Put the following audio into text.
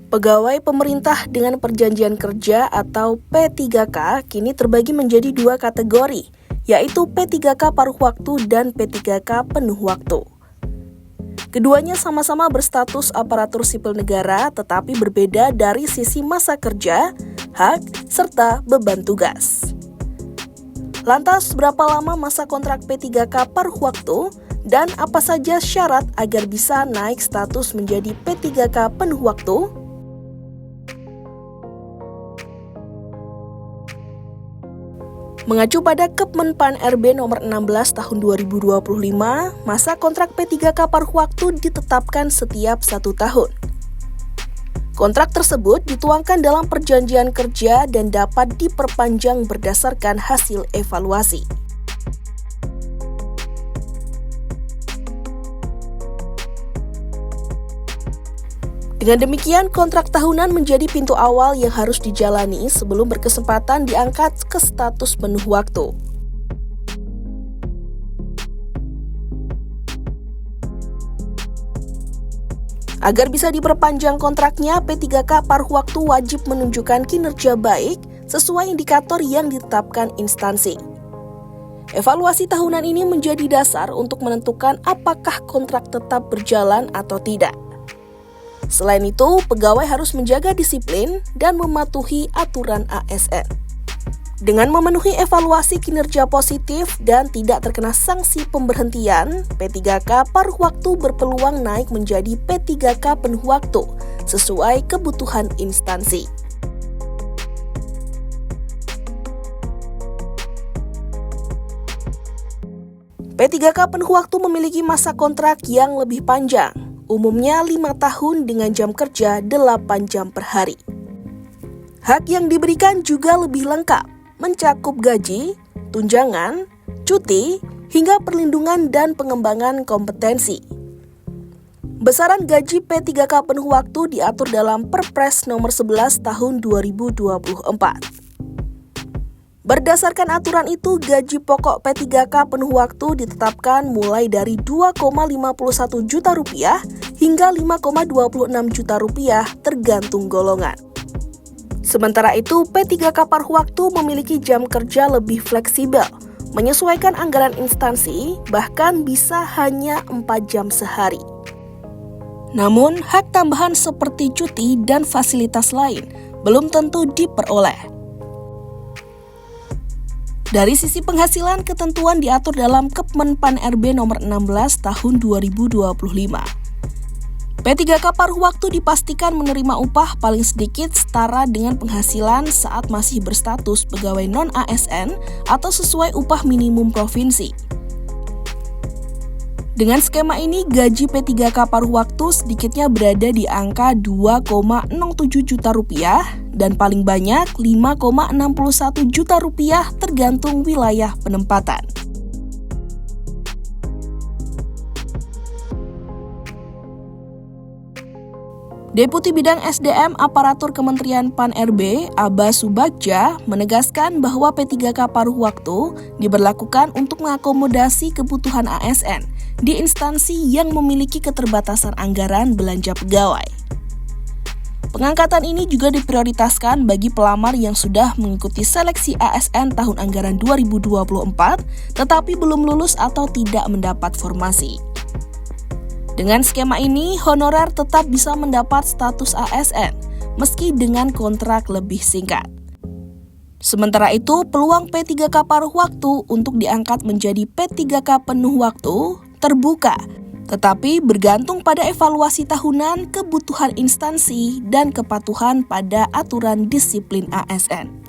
Pegawai pemerintah dengan perjanjian kerja atau P3K kini terbagi menjadi dua kategori, yaitu P3K paruh waktu dan P3K penuh waktu. Keduanya sama-sama berstatus aparatur sipil negara tetapi berbeda dari sisi masa kerja, hak, serta beban tugas. Lantas, berapa lama masa kontrak P3K paruh waktu dan apa saja syarat agar bisa naik status menjadi P3K penuh waktu? Mengacu pada Kepmen PAN RB nomor 16 tahun 2025, masa kontrak P3K paruh waktu ditetapkan setiap 1 tahun. Kontrak tersebut dituangkan dalam perjanjian kerja dan dapat diperpanjang berdasarkan hasil evaluasi. Dengan demikian, kontrak tahunan menjadi pintu awal yang harus dijalani sebelum berkesempatan diangkat ke status penuh waktu. Agar bisa diperpanjang kontraknya, P3K paruh waktu wajib menunjukkan kinerja baik sesuai indikator yang ditetapkan instansi. Evaluasi tahunan ini menjadi dasar untuk menentukan apakah kontrak tetap berjalan atau tidak. Selain itu, pegawai harus menjaga disiplin dan mematuhi aturan ASN. Dengan memenuhi evaluasi kinerja positif dan tidak terkena sanksi pemberhentian, P3K paruh waktu berpeluang naik menjadi P3K penuh waktu sesuai kebutuhan instansi. P3K penuh waktu memiliki masa kontrak yang lebih panjang, umumnya 5 tahun dengan jam kerja 8 jam per hari. Hak yang diberikan juga lebih lengkap, mencakup gaji, tunjangan, cuti, hingga perlindungan dan pengembangan kompetensi. Besaran gaji P3K penuh waktu diatur dalam Perpres nomor 11 tahun 2024. Berdasarkan aturan itu, gaji pokok P3K penuh waktu ditetapkan mulai dari Rp2,51 juta hingga Rp5,26 juta tergantung golongan. Sementara itu, P3K paruh waktu memiliki jam kerja lebih fleksibel, menyesuaikan anggaran instansi, bahkan bisa hanya 4 jam sehari. Namun, hak tambahan seperti cuti dan fasilitas lain belum tentu diperoleh. Dari sisi penghasilan, ketentuan diatur dalam Kepmen PAN RB nomor 16 tahun 2025. P3K paruh waktu dipastikan menerima upah paling sedikit setara dengan penghasilan saat masih berstatus pegawai non-ASN atau sesuai upah minimum provinsi. Dengan skema ini, gaji P3K paruh waktu sedikitnya berada di angka Rp2,67 juta dan paling banyak Rp5,61 juta tergantung wilayah penempatan. Deputi Bidang SDM Aparatur Kementerian PAN RB, Abbas Subagja, menegaskan bahwa P3K paruh waktu diberlakukan untuk mengakomodasi kebutuhan ASN di instansi yang memiliki keterbatasan anggaran belanja pegawai. Pengangkatan ini juga diprioritaskan bagi pelamar yang sudah mengikuti seleksi ASN tahun anggaran 2024, tetapi belum lulus atau tidak mendapat formasi. Dengan skema ini, honorer tetap bisa mendapat status ASN, meski dengan kontrak lebih singkat. Sementara itu, peluang P3K paruh waktu untuk diangkat menjadi P3K penuh waktu terbuka, tetapi bergantung pada evaluasi tahunan, kebutuhan instansi, dan kepatuhan pada aturan disiplin ASN.